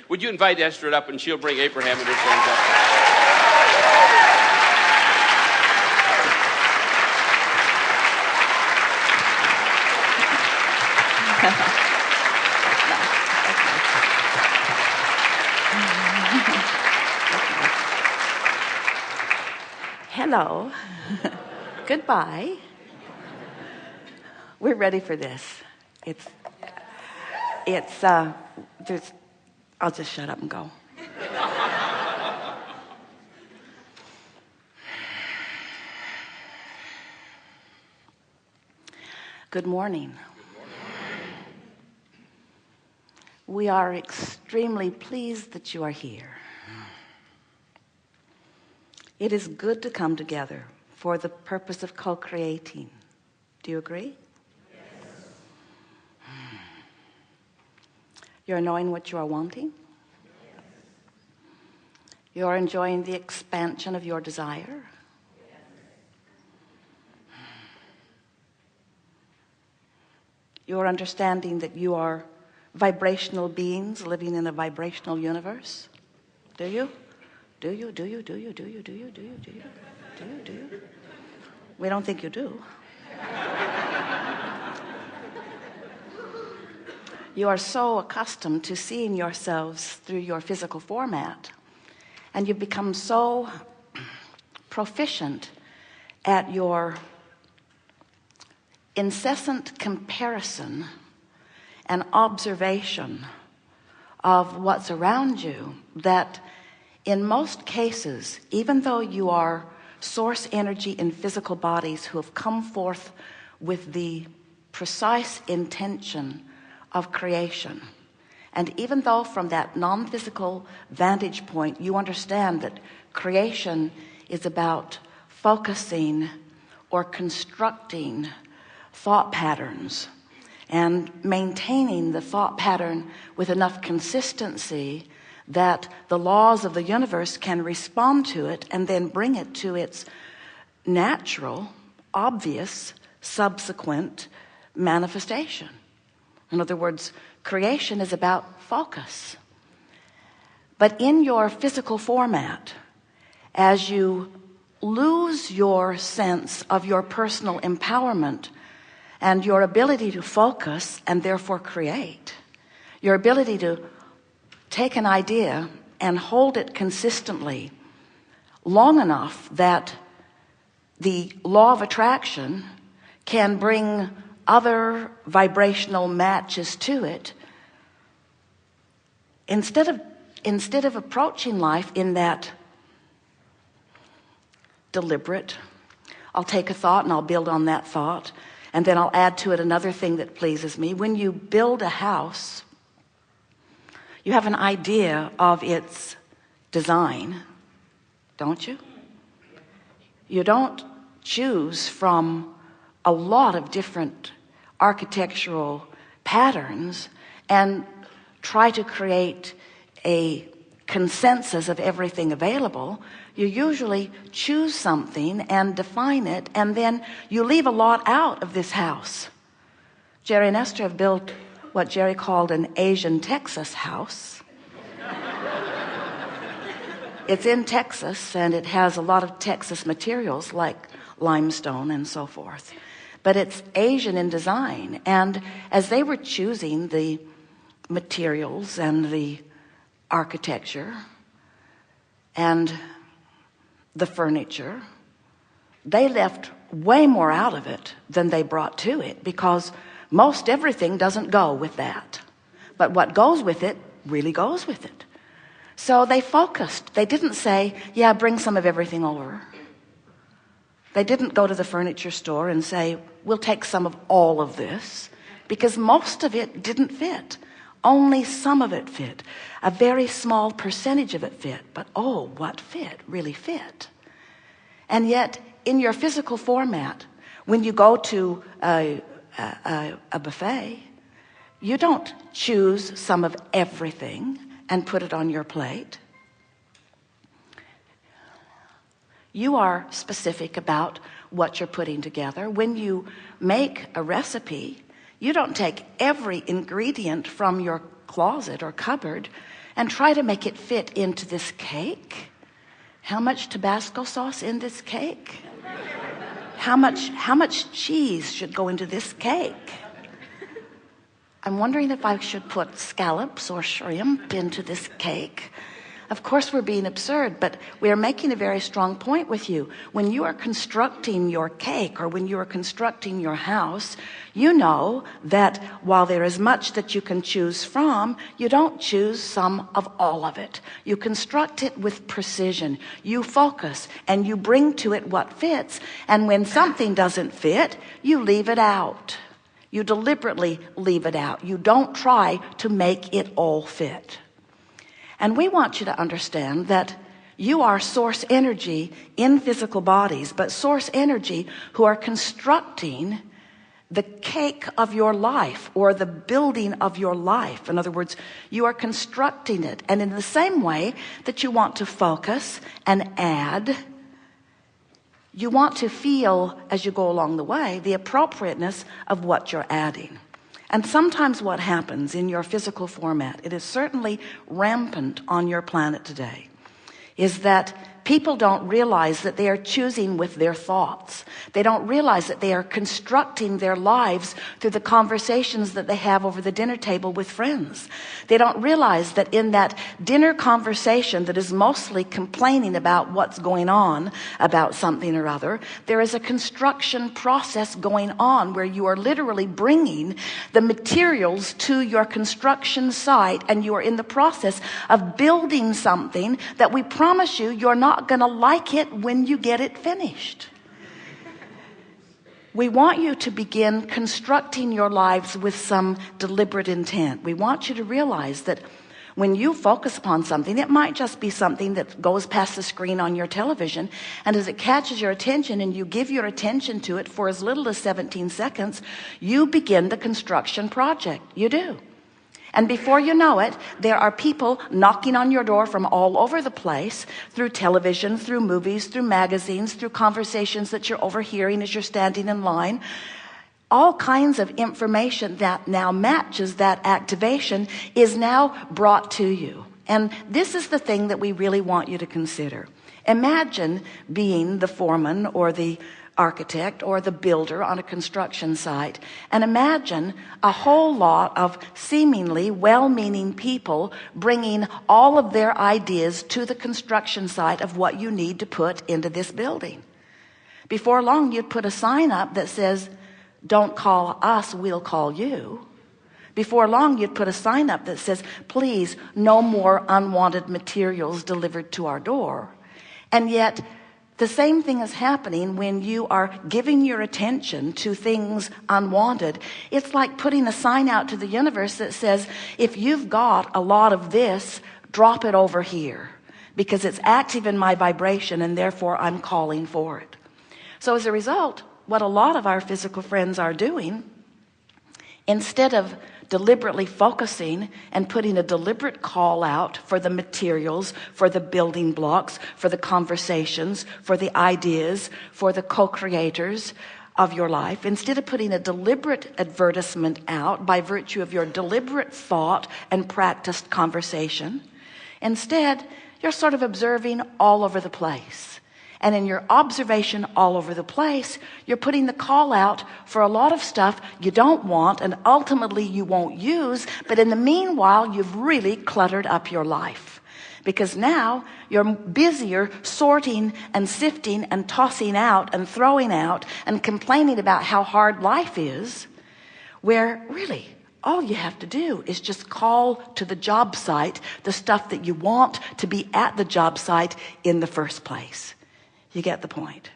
Would you invite Esther up, and she'll bring Abraham and her friends up? Hello. Goodbye. We're ready for this. I'll just shut up and go. Good morning. We are extremely pleased that you are here. It is good to come together for the purpose of co-creating. Do you agree? Yes. You're knowing what you are wanting? Yes. You're enjoying the expansion of your desire? Yes. You're understanding that you are vibrational beings living in a vibrational universe? Do you? Do you? We don't think you do. You are so accustomed to seeing yourselves through your physical format, and you've become so proficient at your incessant comparison and observation of what's around you that in most cases, even though you are source energy in physical bodies who have come forth with the precise intention of creation, and even though from that non-physical vantage point you understand that creation is about focusing or constructing thought patterns and maintaining the thought pattern with enough consistency that the laws of the universe can respond to it and then bring it to its natural, obvious, subsequent manifestation. In other words, creation is about focus. But in your physical format, as you lose your sense of your personal empowerment and your ability to focus and therefore create, your ability to take an idea and hold it consistently long enough that the law of attraction can bring other vibrational matches to it, instead of approaching life in that deliberate, I'll take a thought and I'll build on that thought, and then I'll add to it another thing that pleases me. When you build a house, you have an idea of its design, don't you? You don't choose from a lot of different architectural patterns and try to create a consensus of everything available. You usually choose something and define it, and then you leave a lot out of this house. Jerry and Esther have built what Jerry called an Asian Texas house. It's in Texas, and it has a lot of Texas materials like limestone and so forth. But it's Asian in design. And as they were choosing the materials and the architecture and the furniture, they left way more out of it than they brought to it, because most everything doesn't go with that. But what goes with it really goes with it. So they focused. They didn't say, yeah, bring some of everything over. They didn't go to the furniture store and say, we'll take some of all of this, because most of it didn't fit. Only some of it fit. A very small percentage of it fit. But oh, what fit really fit. And yet, in your physical format, when you go to a buffet, you don't choose some of everything and put it on your plate. You are specific about what you're putting together. When you make a recipe, you don't take every ingredient from your closet or cupboard and try to make it fit into this cake? How much Tabasco sauce in this cake? How much cheese should go into this cake? I'm wondering if I should put scallops or shrimp into this cake. Of course, we're being absurd, but we are making a very strong point with you. When you are constructing your cake or when you are constructing your house, you know that while there is much that you can choose from, you don't choose some of all of it. You construct it with precision. You focus and you bring to it what fits. And when something doesn't fit, you leave it out. You deliberately leave it out. You don't try to make it all fit. And we want you to understand that you are source energy in physical bodies, but source energy who are constructing the cake of your life or the building of your life. In other words, you are constructing it. And in the same way that you want to focus and add, you want to feel as you go along the way the appropriateness of what you're adding. And sometimes what happens in your physical format, it is certainly rampant on your planet today, is that people don't realize that they are choosing with their thoughts. They don't realize that they are constructing their lives through the conversations that they have over the dinner table with friends. They don't realize that in that dinner conversation that is mostly complaining about what's going on about something or other, there is a construction process going on where you are literally bringing the materials to your construction site, and you are in the process of building something that we promise you you're not going to like it when you get it finished. We want you to begin constructing your lives with some deliberate intent. We want you to realize that when you focus upon something, it might just be something that goes past the screen on your television, and as it catches your attention and you give your attention to it for as little as 17 seconds, you begin the construction project. You do. And before you know it, there are people knocking on your door from all over the place, through television, through movies, through magazines, through conversations that you're overhearing as you're standing in line. All kinds of information that now matches that activation is now brought to you. And this is the thing that we really want you to consider. Imagine being the foreman or the architect or the builder on a construction site, and imagine a whole lot of seemingly well-meaning people bringing all of their ideas to the construction site of what you need to put into this building. Before long, you'd put a sign up that says, "Don't call us, we'll call you." Before long, you'd put a sign up that says, "Please, no more unwanted materials delivered to our door." And yet, the same thing is happening when you are giving your attention to things unwanted. It's like putting a sign out to the universe that says, if you've got a lot of this, drop it over here, because it's active in my vibration and therefore I'm calling for it. So as a result, what a lot of our physical friends are doing, instead of deliberately focusing and putting a deliberate call out for the materials, for the building blocks, for the conversations, for the ideas, for the co-creators of your life, instead of putting a deliberate advertisement out by virtue of your deliberate thought and practiced conversation, instead you're sort of observing all over the place. And in your observation all over the place, you're putting the call out for a lot of stuff you don't want and ultimately you won't use. But in the meanwhile, you've really cluttered up your life. Because now you're busier sorting and sifting and tossing out and throwing out and complaining about how hard life is, where really all you have to do is just call to the job site the stuff that you want to be at the job site in the first place. You get the point.